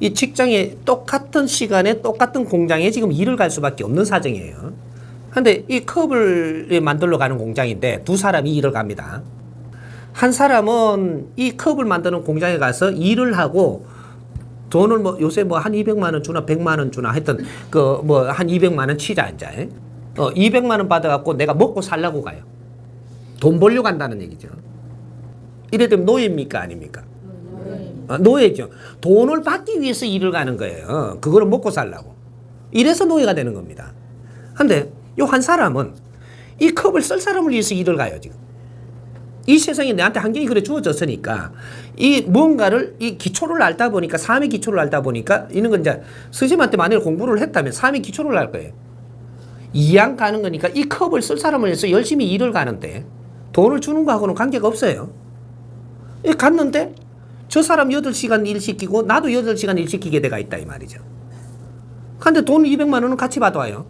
이 직장에 똑같은 시간에 똑같은 공장에 지금 일을 갈 수밖에 없는 사정이에요. 근데 이 컵을 만들러 가는 공장인데 두 사람이 일을 갑니다. 한 사람은 이 컵을 만드는 공장에 가서 일을 하고 돈을 뭐 요새 뭐 한 200만 원 주나 100만 원 주나 하여튼 그 뭐 한 200만 원 치자 이제. 200만 원 받아갖고 내가 먹고 살라고 가요. 돈 벌려고 간다는 얘기죠. 이래 되면 노예입니까 아닙니까? 노예죠. 돈을 받기 위해서 일을 가는 거예요. 그거를 먹고 살라고. 이래서 노예가 되는 겁니다. 근데 요 한 사람은 이 컵을 쓸 사람을 위해서 일을 가요 지금. 이 세상에 내한테 환경이 그래 주어졌으니까 이 뭔가를 이 기초를 알다 보니까 삶의 기초를 알다 보니까 이런 건 이제 스님한테 만약에 공부를 했다면 삶의 기초를 알 거예요. 이양 가는 거니까 이 컵을 쓸 사람을 위해서 열심히 일을 가는데 돈을 주는 거하고는 관계가 없어요. 갔는데 저 사람 8시간 일 시키고 나도 8시간 일 시키게 돼가 있다 이 말이죠. 근데 돈 200만 원은 같이 받아와요.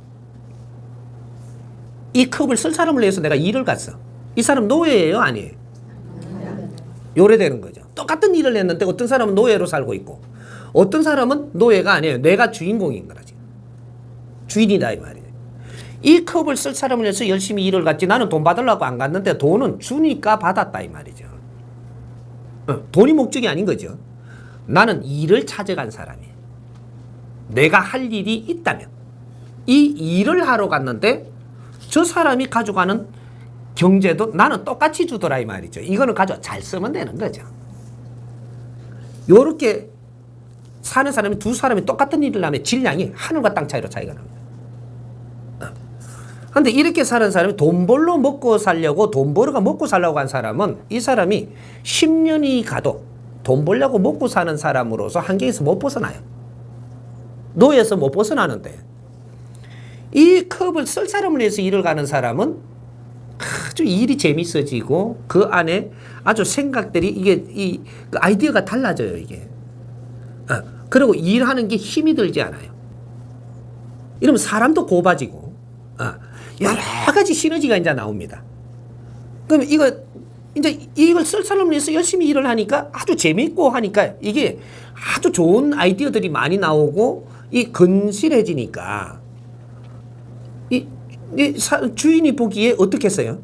이 컵을 쓸 사람을 위해서 내가 일을 갔어. 이 사람 노예예요 아니에요? 요래되는 거죠. 똑같은 일을 했는데 어떤 사람은 노예로 살고 있고 어떤 사람은 노예가 아니에요. 내가 주인공인 거라 지금. 주인이다 이 말이에요. 이 컵을 쓸 사람을 위해서 열심히 일을 갔지 나는 돈 받으려고 안 갔는데 돈은 주니까 받았다 이 말이죠. 돈이 목적이 아닌 거죠. 나는 일을 찾아간 사람이에요. 내가 할 일이 있다면 이 일을 하러 갔는데 저 사람이 가져가는 경제도 나는 똑같이 주더라 이 말이죠. 이거는 가져 잘 쓰면 되는 거죠. 요렇게 사는 사람이 두 사람이 똑같은 일을 하면 질량이 하늘과 땅 차이로 차이가 납니다. 근데 이렇게 사는 사람이 돈 벌러 먹고 살려고 돈 벌어가 먹고 살려고 한 사람은 이 사람이 10년이 가도 돈 벌려고 먹고 사는 사람으로서 한계에서 못 벗어나요. 노예에서 못 벗어나는데 이 컵을 쓸 사람을 위해서 일을 가는 사람은 아주 일이 재밌어지고 그 안에 아주 생각들이 이게 이 아이디어가 달라져요 이게. 그리고 일하는 게 힘이 들지 않아요. 이러면 사람도 고봐지고 여러 가지 시너지가 이제 나옵니다. 그럼 이걸 쓸 사람을 위해서 열심히 일을 하니까 아주 재밌고 하니까 이게 아주 좋은 아이디어들이 많이 나오고 이 건실해지니까 주인이 보기에 어떻겠어요?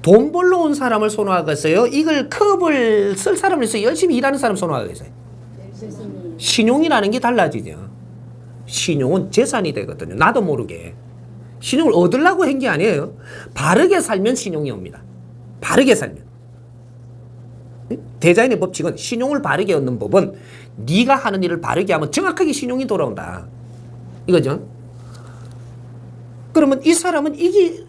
돈 벌러 온 사람을 선호하겠어요? 이걸 컵을 쓸 사람을 위해서 열심히 일하는 사람 선호하겠어요? 신용이라는 게 달라지죠. 신용은 재산이 되거든요. 나도 모르게. 신용을 얻으려고 한 게 아니에요. 바르게 살면 신용이 옵니다. 바르게 살면. 대자연의 법칙은 신용을 바르게 얻는 법은 네가 하는 일을 바르게 하면 정확하게 신용이 돌아온다. 이거죠. 그러면 이 사람은 이게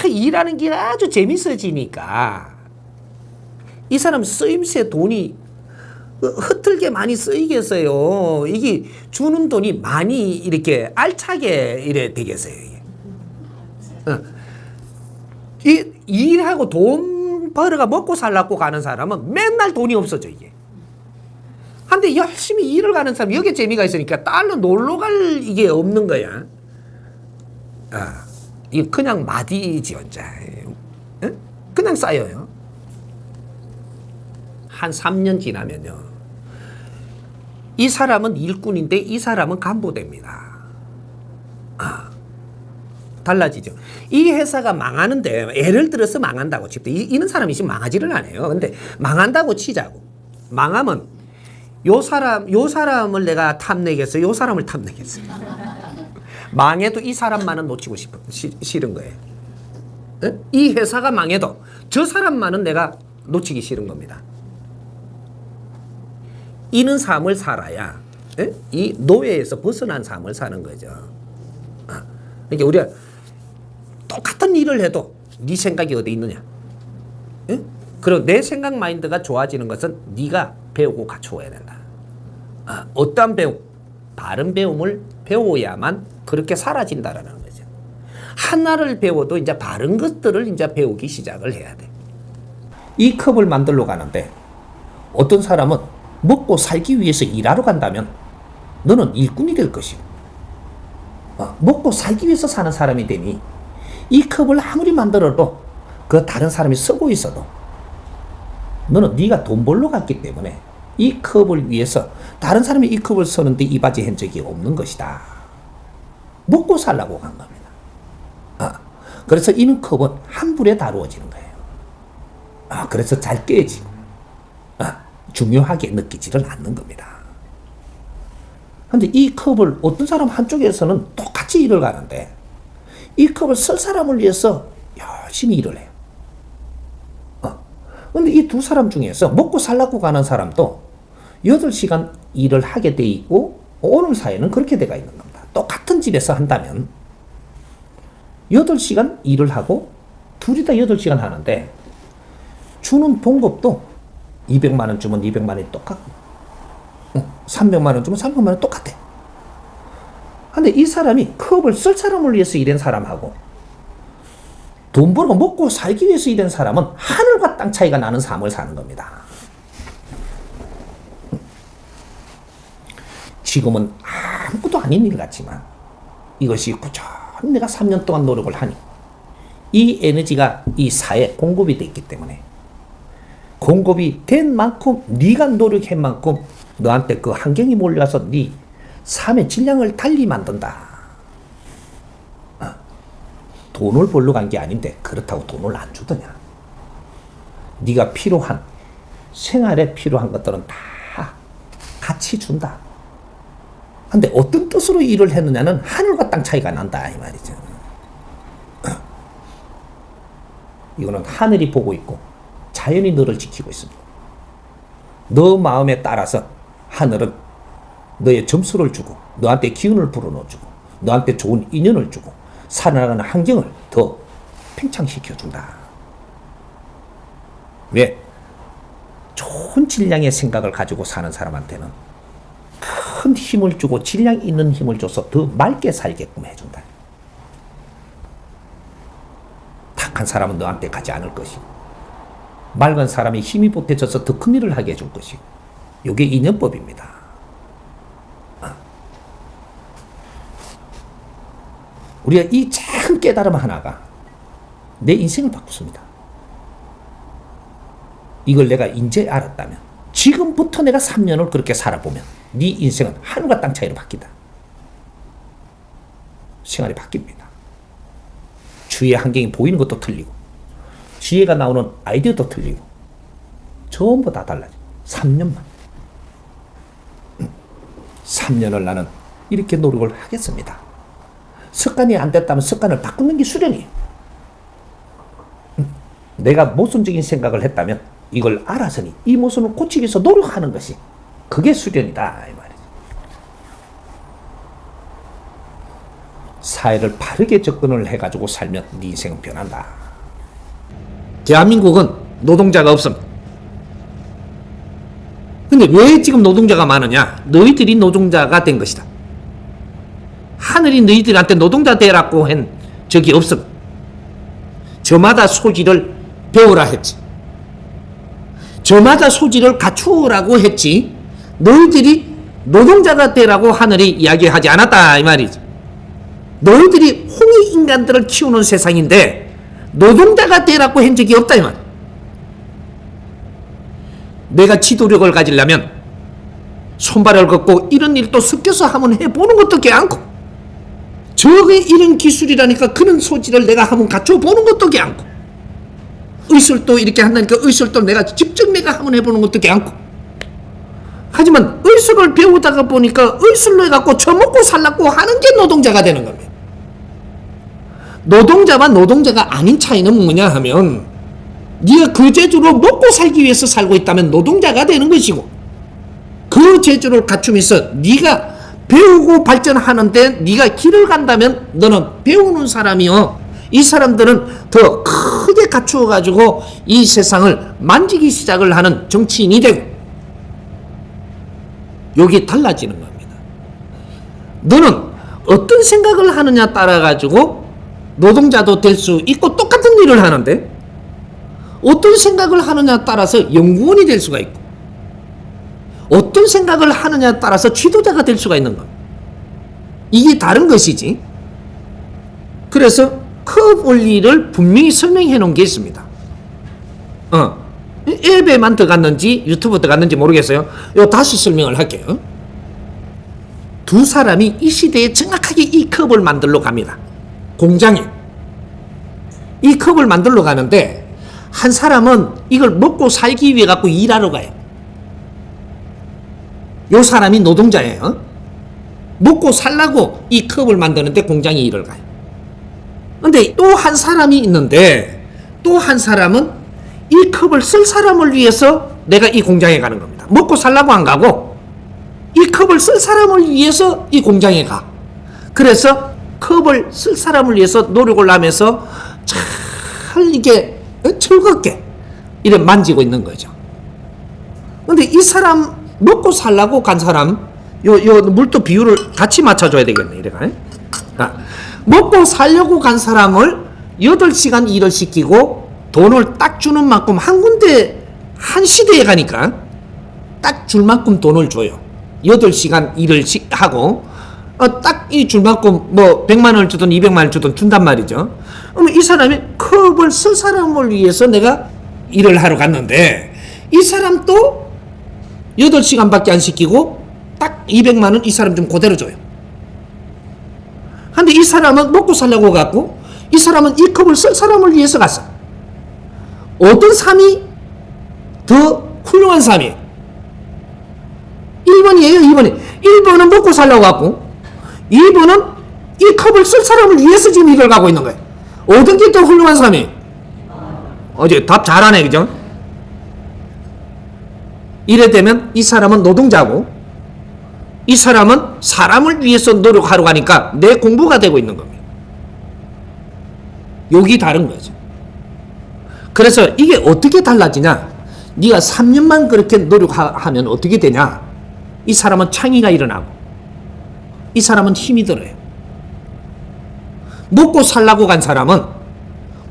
일하는 게 아주 재밌어지니까 이 사람 쓰임새 돈이 흩틀게 많이 쓰이겠어요. 이게 주는 돈이 많이 이렇게 알차게 이래 되겠어요. 이 일하고 돈 벌어가 먹고 살라고 가는 사람은 맨날 돈이 없어져 이게. 근데 열심히 일을 가는 사람 여기에 재미가 있으니까 딸로 놀러 갈 이게 없는 거야. 이게 그냥 마디지 혼자. 그냥 쌓여요. 한 3년 지나면요. 이 사람은 일꾼인데 이 사람은 간부됩니다. 달라지죠. 이 회사가 망하는데 예를 들어서 망한다고 칩시다. 이런 사람이 지금 망하지를 않아요. 근데 망한다고 치자고. 망하면 요 사람을 내가 탐내겠어요. 요 사람을 탐내겠어요. 망해도 이 사람만은 놓치고 싫은 거예요. 이 회사가 망해도 저 사람만은 내가 놓치기 싫은 겁니다. 이는 삶을 살아야 이 노예에서 벗어난 삶을 사는 거죠. 그러니까 우리가 똑같은 일을 해도 네 생각이 어디 있느냐. 그리고 내 생각 마인드가 좋아지는 것은 네가 배우고 갖추어야 된다. 어떠한 배움? 바른 배움을 배워야만 그렇게 사라진다라는 거죠. 하나를 배워도 이제 바른 것들을 이제 배우기 시작을 해야 돼. 이 컵을 만들러 가는데 어떤 사람은 먹고 살기 위해서 일하러 간다면 너는 일꾼이 될 것이고, 먹고 살기 위해서 사는 사람이 되니 이 컵을 아무리 만들어도 그 다른 사람이 쓰고 있어도 너는 네가 돈 벌러 갔기 때문에 이 컵을 위해서 다른 사람이 이 컵을 쓰는데 이바지한 적이 없는 것이다. 먹고 살라고 간 겁니다. 그래서 이 컵은 한 불에 다루어지는 거예요. 그래서 잘 깨지고 중요하게 느끼지를 않는 겁니다. 근데 이 컵을 어떤 사람 한쪽에서는 똑같이 일을 가는데 이 컵을 쓸 사람을 위해서 열심히 일을 해요. 근데 이 두 사람 중에서 먹고 살라고 가는 사람도 8시간 일을 하게 돼 있고 오늘 사회는 그렇게 돼가 있는 겁니다. 똑같은 집에서 한다면 8시간 일을 하고 둘이 다 8시간 하는데 주는 봉급도 200만 원 주면 200만 원이 똑같고 300만 원 주면 300만 원 똑같아. 근데 이 사람이 컵을 쓸 사람을 위해서 일한 사람하고 돈 벌고 먹고 살기 위해서 일한 사람은 하늘과 땅 차이가 나는 삶을 사는 겁니다. 지금은 아무것도 아닌 일 같지만 이것이 꾸준히 내가 3년 동안 노력을 하니 이 에너지가 이 사회에 공급이 됐기 때문에 공급이 된 만큼 네가 노력한 만큼 너한테 그 환경이 몰려와서 네 삶의 질량을 달리 만든다. 돈을 벌러 간 게 아닌데 그렇다고 돈을 안 주더냐. 네가 필요한 생활에 필요한 것들은 다 같이 준다. 근데 어떤 뜻으로 일을 했느냐는 하늘과 땅 차이가 난다 이 말이죠. 이거는 하늘이 보고 있고 자연이 너를 지키고 있습니다. 너 마음에 따라서 하늘은 너의 점수를 주고 너한테 기운을 불어넣어주고 너한테 좋은 인연을 주고 살아나가는 환경을 더 팽창시켜준다. 왜? 좋은 질량의 생각을 가지고 사는 사람한테는 큰 힘을 주고 질량 있는 힘을 줘서 더 맑게 살게끔 해준다. 탁한 사람은 너한테 가지 않을 것이고 맑은 사람이 힘이 보태져서 더 큰 일을 하게 해줄 것이고 이게 인연법입니다. 우리가 이 작은 깨달음 하나가 내 인생을 바꿨습니다. 이걸 내가 이제 알았다면 지금부터 내가 3년을 그렇게 살아보면 네 인생은 하늘과 땅 차이로 바뀐다. 생활이 바뀝니다. 주위의 환경이 보이는 것도 틀리고 지혜가 나오는 아이디어도 틀리고 전부 다 달라져. 3년만. 3년을 나는 이렇게 노력을 하겠습니다. 습관이 안 됐다면 습관을 바꾸는 게 수련이에요. 내가 모순적인 생각을 했다면 이걸 알아서니 이 모순을 고치기 위해서 노력하는 것이 그게 수련이다 이 말이죠. 사회를 바르게 접근을 해가지고 살면 네 인생은 변한다. 대한민국은 노동자가 없습니다. 근데 왜 지금 노동자가 많으냐? 너희들이 노동자가 된 것이다. 하늘이 너희들한테 노동자 되라고 한 적이 없음. 저마다 소질을 배우라 했지. 저마다 소질을 갖추라고 했지. 너희들이 노동자가 되라고 하늘이 이야기하지 않았다 이 말이지. 너희들이 홍익 인간들을 키우는 세상인데 노동자가 되라고 한 적이 없다 이 말. 내가 지도력을 가지려면 손발을 걷고 이런 일도 섞여서 한번 해보는 것도 괜찮고 저게 이런 기술이라니까 그런 소질을 내가 한번 갖춰보는 것도 괜찮고 의술도 이렇게 한다니까 의술도 내가 직접 내가 한번 해보는 것도 괜찮고 하지만 의술을 배우다가 보니까 의술로 해갖고 처먹고 살라고 하는 게 노동자가 되는 겁니다. 노동자와 노동자가 아닌 차이는 뭐냐 하면 네가 그 재주로 먹고 살기 위해서 살고 있다면 노동자가 되는 것이고 그 재주를 갖추면서 네가 배우고 발전하는데 네가 길을 간다면 너는 배우는 사람이요. 이 사람들은 더 크게 갖추어 가지고 이 세상을 만지기 시작을 하는 정치인이 되고 여기 달라지는 겁니다. 너는 어떤 생각을 하느냐 따라 가지고 노동자도 될 수 있고 똑같은 일을 하는데 어떤 생각을 하느냐 따라서 연구원이 될 수가 있고 어떤 생각을 하느냐에 따라서 지도자가 될 수가 있는 겁니다. 이게 다른 것이지. 그래서 컵 원리를 분명히 설명해 놓은 게 있습니다. 앱에만 들어갔는지 유튜브 들어갔는지 모르겠어요. 요 다시 설명을 할게요. 두 사람이 이 시대에 정확하게 이 컵을 만들러 갑니다. 공장에. 이 컵을 만들러 가는데 한 사람은 이걸 먹고 살기 위해 갖고 일하러 가요. 요 사람이 노동자예요. 먹고 살라고 이 컵을 만드는데 공장에 일을 가요. 근데 또 한 사람이 있는데 또 한 사람은 이 컵을 쓸 사람을 위해서 내가 이 공장에 가는 겁니다. 먹고 살라고 안 가고 이 컵을 쓸 사람을 위해서 이 공장에 가. 그래서 컵을 쓸 사람을 위해서 노력을 하면서 잘 이게 즐겁게 이래 만지고 있는 거죠. 근데 이 사람 먹고 살라고 간 사람 요 물도 비율을 같이 맞춰줘야 되겠네. 이래가. 먹고 살려고 간 사람을 8시간 일을 시키고 돈을 딱 주는 만큼 한 군데 한 시대에 가니까 딱 줄 만큼 돈을 줘요. 8시간 일을 하고 딱 이 줄 만큼 뭐 100만 원을 주든 200만 원을 주든 준단 말이죠. 그러면 이 사람이 컵을 쓸 사람을 위해서 내가 일을 하러 갔는데 이 사람도 8시간밖에 안 시키고 딱 200만 원 이 사람 좀 그대로 줘요. 근데 이 사람은 먹고 살려고 갔고 이 사람은 이 컵을 쓸 사람을 위해서 갔어. 어떤 삶이 더 훌륭한 삶이에요? 1번이에요, 2번이. 1번은 먹고 살려고 갔고 2번은 이 컵을 쓸 사람을 위해서 지금 일을 가고 있는 거예요. 어떤 게 더 훌륭한 삶이에요? 어제 답 잘하네, 그죠? 이래 되면 이 사람은 노동자고 이 사람은 사람을 위해서 노력하러 가니까 내 공부가 되고 있는 겁니다. 여기 다른 거죠. 그래서 이게 어떻게 달라지냐? 네가 3년만 그렇게 노력하면 어떻게 되냐? 이 사람은 창의가 일어나고 이 사람은 힘이 들어요. 먹고 살라고 간 사람은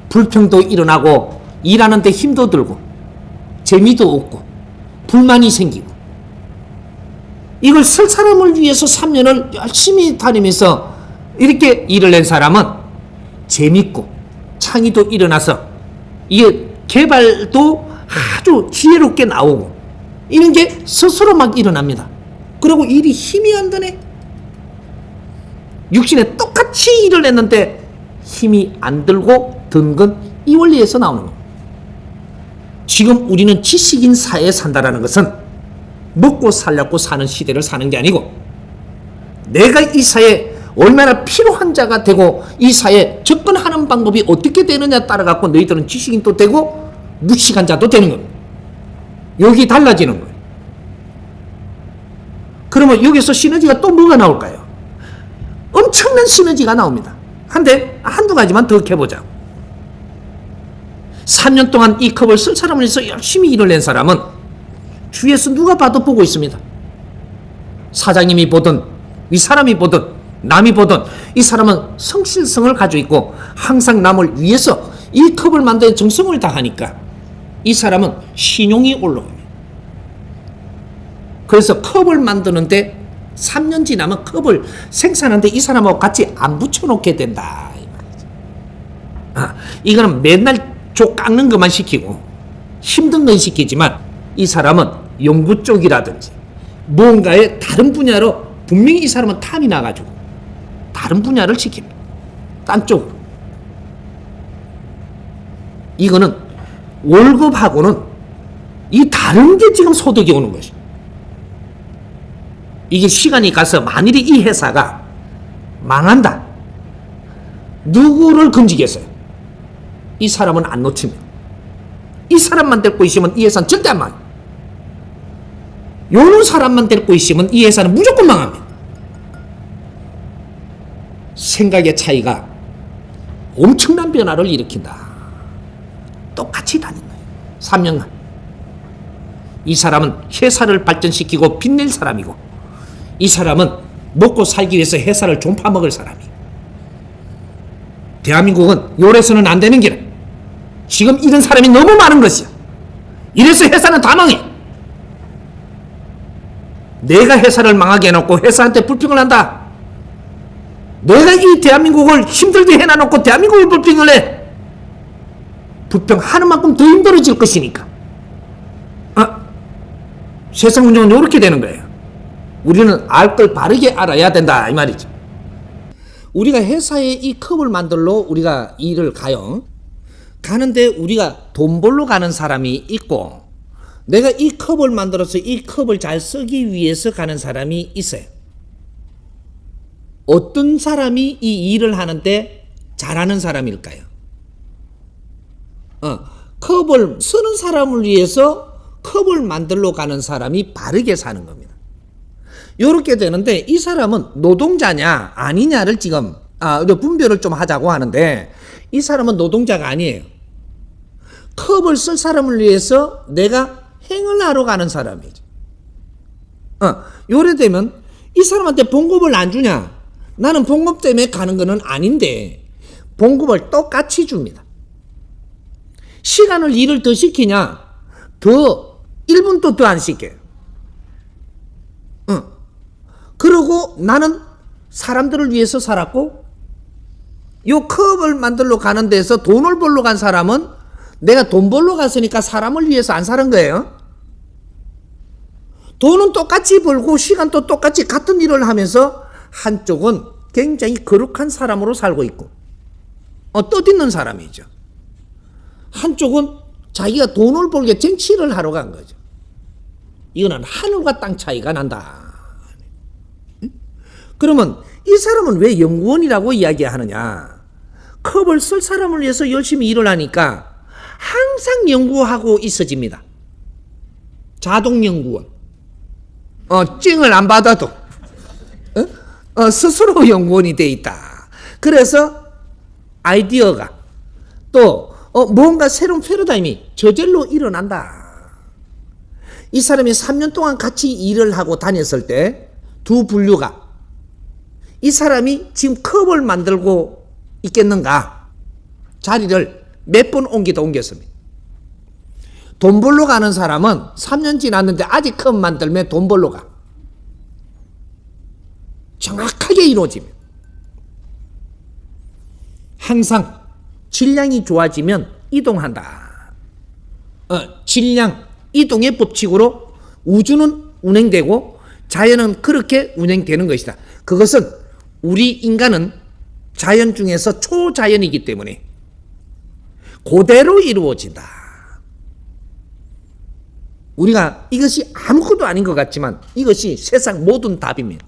불평도 일어나고 일하는데 힘도 들고 재미도 없고 불만이 생기고 이걸 쓸 사람을 위해서 3년을 열심히 다니면서 이렇게 일을 낸 사람은 재밌고 창의도 일어나서 이게 개발도 아주 지혜롭게 나오고 이런 게 스스로 막 일어납니다. 그리고 일이 힘이 안 드네. 육신에 똑같이 일을 했는데 힘이 안 들고 든 건 이 원리에서 나오는 겁니다. 지금 우리는 지식인 사회에 산다는 것은 먹고 살려고 사는 시대를 사는 게 아니고 내가 이 사회에 얼마나 필요한 자가 되고 이 사회에 접근하는 방법이 어떻게 되느냐 따라 갖고 너희들은 지식인도 되고 무식한 자도 되는 겁니다. 여기 달라지는 거예요. 그러면 여기서 시너지가 또 뭐가 나올까요? 엄청난 시너지가 나옵니다. 한두 가지만 더 해보자. 3년 동안 이 컵을 쓸 사람을 위해서 열심히 일을 낸 사람은 주위에서 누가 봐도 보고 있습니다. 사장님이 보든 이 사람이 보든 남이 보든 이 사람은 성실성을 가지고 있고 항상 남을 위해서 이 컵을 만드는 정성을 다하니까 이 사람은 신용이 올라옵니다. 그래서 컵을 만드는데 3년 지나면 컵을 생산하는데 이 사람하고 같이 안 붙여놓게 된다. 이거는 맨날 조 깎는 것만 시키고 힘든 건 시키지만 이 사람은 연구 쪽이라든지 뭔가의 다른 분야로 분명히 이 사람은 탐이 나가지고 다른 분야를 시킵니다. 딴 쪽으로. 이거는 월급하고는 이 다른 게 지금 소득이 오는 것이죠. 이게 시간이 가서 만일에 이 회사가 망한다. 누구를 금지겠어요? 이 사람은 안 놓칩니다. 이 사람만 데리고 있으면 이 회사는 절대 안 망해요. 요런 사람만 데리고 있으면 이 회사는 무조건 망합니다. 생각의 차이가 엄청난 변화를 일으킨다. 똑같이 다닌 거예요. 3년간. 이 사람은 회사를 발전시키고 빛낼 사람이고 이 사람은 먹고 살기 위해서 회사를 좀 파먹을 사람이에요. 대한민국은 요래서는 안 되는 길. 지금 이런 사람이 너무 많은 것이야. 이래서 회사는 다 망해. 내가 회사를 망하게 해놓고 회사한테 불평을 한다. 내가 이 대한민국을 힘들게 해놔놓고 대한민국을 불평을 해. 불평하는 만큼 더 힘들어질 것이니까. 세상 운영은 이렇게 되는 거예요. 우리는 알 걸 바르게 알아야 된다 이 말이죠. 우리가 회사에 이 컵을 만들러 우리가 일을 가요. 가는데 우리가 돈 벌러 가는 사람이 있고 내가 이 컵을 만들어서 이 컵을 잘 쓰기 위해서 가는 사람이 있어요. 어떤 사람이 이 일을 하는데 잘하는 사람일까요? 컵을 쓰는 사람을 위해서 컵을 만들러 가는 사람이 바르게 사는 겁니다. 이렇게 되는데 이 사람은 노동자냐 아니냐를 지금 분별을 좀 하자고 하는데 이 사람은 노동자가 아니에요. 컵을 쓸 사람을 위해서 내가 행을 하러 가는 사람이죠. 요래 되면 이 사람한테 봉급을 안 주냐? 나는 봉급 때문에 가는 거는 아닌데 봉급을 똑같이 줍니다. 시간을 일을 더 시키냐? 더 1분도 더 안 시켜요. 그리고 나는 사람들을 위해서 살았고 요 컵을 만들러 가는 데서 돈을 벌러 간 사람은 내가 돈 벌러 갔으니까 사람을 위해서 안 사는 거예요. 돈은 똑같이 벌고 시간도 똑같이 같은 일을 하면서 한쪽은 굉장히 거룩한 사람으로 살고 있고 뜻있는 사람이죠. 한쪽은 자기가 돈을 벌게 정치를 하러 간 거죠. 이거는 하늘과 땅 차이가 난다. 그러면 이 사람은 왜 연구원이라고 이야기하느냐? 컵을 쓸 사람을 위해서 열심히 일을 하니까 항상 연구하고 있어집니다. 자동 연구원. 찡을 안 받아도 스스로 연구원이 돼 있다. 그래서 아이디어가 또 뭔가 새로운 패러다임이 저절로 일어난다. 이 사람이 3년 동안 같이 일을 하고 다녔을 때 두 분류가 이 사람이 지금 컵을 만들고 있겠는가? 자리를 몇 번 옮겼습니다. 돈 벌러 가는 사람은 3년 지났는데 아직 컵 만들면 돈 벌러 가. 정확하게 이루어집니다. 항상 질량이 좋아지면 이동한다. 질량, 이동의 법칙으로 우주는 운행되고 자연은 그렇게 운행되는 것이다. 그것은 우리 인간은 자연 중에서 초자연이기 때문에 그대로 이루어진다. 우리가 이것이 아무것도 아닌 것 같지만 이것이 세상 모든 답입니다.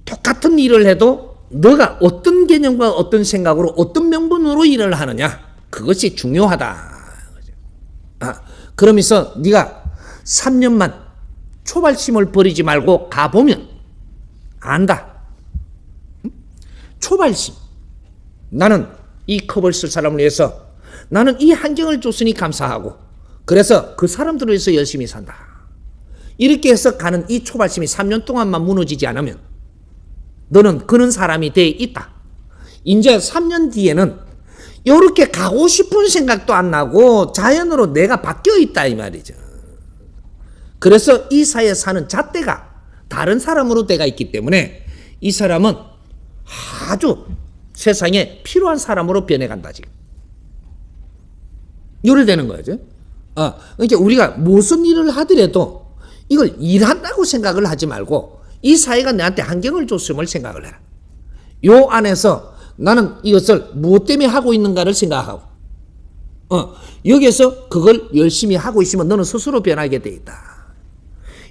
똑같은 일을 해도 너가 어떤 개념과 어떤 생각으로 어떤 명분으로 일을 하느냐 그것이 중요하다. 그러면서 네가 3년만 초발심을 버리지 말고 가보면 안다. 초발심. 나는 이 컵을 쓸 사람을 위해서 나는 이 환경을 줬으니 감사하고 그래서 그 사람들을 위해서 열심히 산다. 이렇게 해서 가는 이 초발심이 3년 동안만 무너지지 않으면 너는 그런 사람이 돼 있다. 이제 3년 뒤에는 이렇게 가고 싶은 생각도 안 나고 자연으로 내가 바뀌어 있다 이 말이죠. 그래서 이 사회에 사는 잣대가 다른 사람으로 돼가 있기 때문에 이 사람은 아주 세상에 필요한 사람으로 변해간다 지금. 이래 되는 거죠. 그러니까 우리가 무슨 일을 하더라도 이걸 일한다고 생각을 하지 말고 이 사회가 내한테 환경을 줬음을 생각을 해라. 요 안에서 나는 이것을 무엇 때문에 하고 있는가를 생각하고 여기에서 그걸 열심히 하고 있으면 너는 스스로 변하게 돼 있다.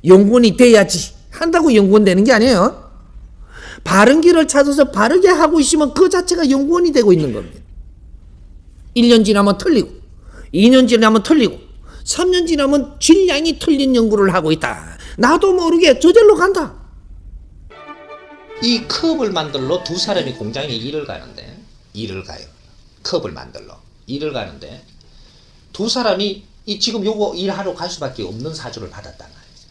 연구원이 돼야지 한다고 연구원 되는 게 아니에요. 바른 길을 찾아서 바르게 하고 있으면 그 자체가 연구원이 되고 있는 겁니다. 1년 지나면 틀리고 2년 지나면 틀리고 3년 지나면 질량이 틀린 연구를 하고 있다. 나도 모르게 저절로 간다. 이 컵을 만들러 두 사람이 공장에 일을 가요. 컵을 만들러 일을 가는데 두 사람이 지금 요거 일하러 갈 수밖에 없는 사주를 받았단 말이죠.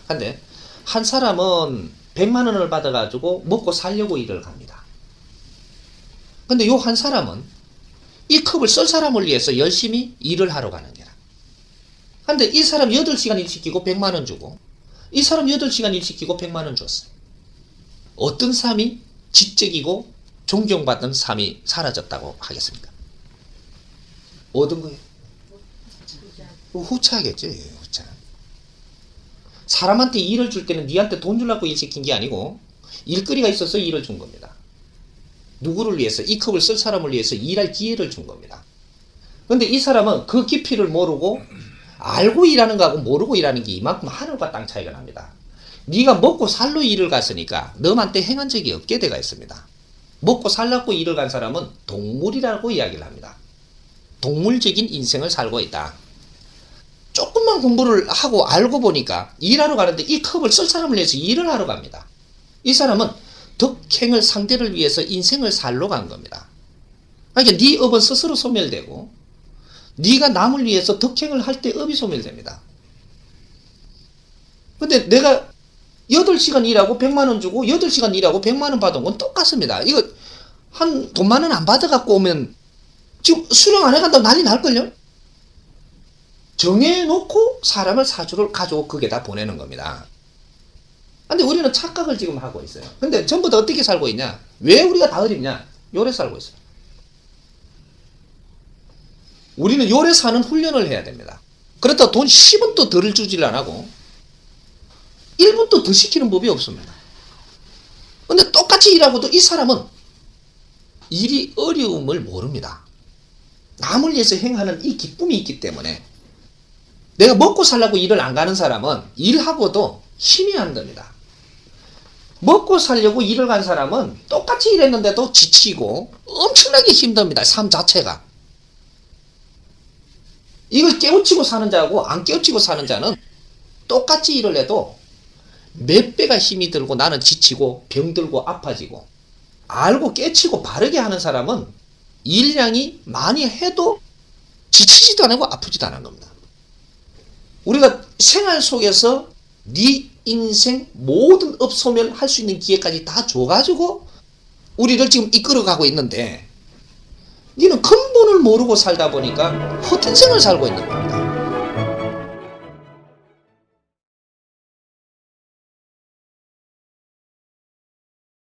근데 한 사람은 100만 원을 받아가지고 먹고 살려고 일을 갑니다. 근데 요 한 사람은 이 컵을 쓸 사람을 위해서 열심히 일을 하러 가는 게라. 근데 이 사람 8시간 일 시키고 100만 원 주고 이 사람 8시간 일 시키고 100만 원 줬어요. 어떤 삶이 지적이고 존경받는 삶이 사라졌다고 하겠습니까? 어떤 거예요? 후차겠지, 후차. 사람한테 일을 줄 때는 니한테 돈 주려고 일 시킨 게 아니고 일거리가 있어서 일을 준 겁니다. 누구를 위해서? 이 컵을 쓸 사람을 위해서 일할 기회를 준 겁니다. 근데 이 사람은 그 깊이를 모르고 알고 일하는 거하고 모르고 일하는 게 이만큼 하늘과 땅 차이가 납니다. 네가 먹고 살로 일을 갔으니까 너한테 행한 적이 없게 돼가 있습니다. 먹고 살라고 일을 간 사람은 동물이라고 이야기를 합니다. 동물적인 인생을 살고 있다. 조금만 공부를 하고 알고 보니까 일하러 가는데 이 컵을 쓸 사람을 위해서 일을 하러 갑니다. 이 사람은 덕행을 상대를 위해서 인생을 살러 간 겁니다. 그러니까 네 업은 스스로 소멸되고 네가 남을 위해서 덕행을 할 때 업이 소멸됩니다. 근데 내가 8시간 일하고 100만 원 주고 8시간 일하고 100만 원 받은 건 똑같습니다. 이거 한 돈만 원 안 받아갖고 오면 지금 수령 안 해간다고 난리 날걸요? 정해놓고 사람을 사주를 가지고 그게 다 보내는 겁니다. 근데 우리는 착각을 지금 하고 있어요. 근데 전부 다 어떻게 살고 있냐? 왜 우리가 다 어렵냐? 요래 살고 있어요. 우리는 요래 사는 훈련을 해야 됩니다. 그렇다고 돈 10원도 덜 주질 안 하고 1분도 더 시키는 법이 없습니다. 근데 똑같이 일하고도 이 사람은 일이 어려움을 모릅니다. 남을 위해서 행하는 이 기쁨이 있기 때문에 내가 먹고 살려고 일을 안 가는 사람은 일하고도 힘이 안 듭니다. 먹고 살려고 일을 간 사람은 똑같이 일했는데도 지치고 엄청나게 힘듭니다. 삶 자체가. 이걸 깨우치고 사는 자하고 안 깨우치고 사는 자는 똑같이 일을 해도 몇 배가 힘이 들고 나는 지치고 병들고 아파지고, 알고 깨치고 바르게 하는 사람은 일량이 많이 해도 지치지도 않고 아프지도 않은 겁니다. 우리가 생활 속에서 네 인생 모든 업 소멸할 수 있는 기회까지 다 줘가지고 우리를 지금 이끌어가고 있는데, 니는 근본을 모르고 살다 보니까 헛된 생을 살고 있는 겁니다.